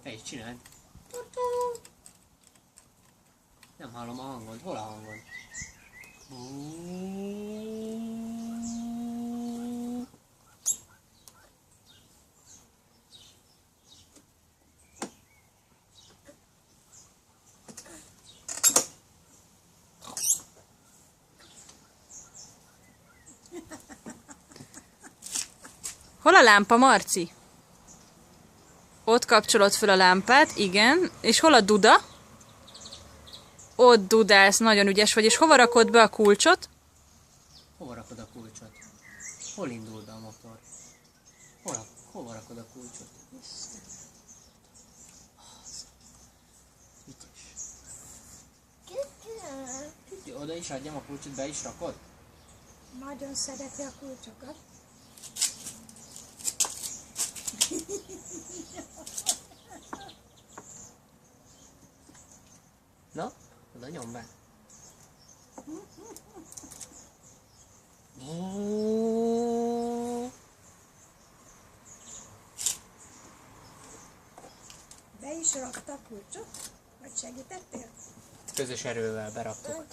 Te is csináld. Nem hallom a hangod. Hol a hangod? Hol a lámpa, Marci? Ott kapcsolod fel a lámpát, igen. És hol a duda? Ott dudálsz, nagyon ügyes vagy. És hova rakod be a kulcsot? Hova rakod a kulcsot? Hol indul be a motor? Hova rakod a kulcsot? Ügyes. Oda is adjam a kulcsot, be is rakod? Nagyon szereti a kulcsokat. Na, oda nyom be. Be is rakta a kulcsot? Vagy segítettél? Közös erővel beraktuk.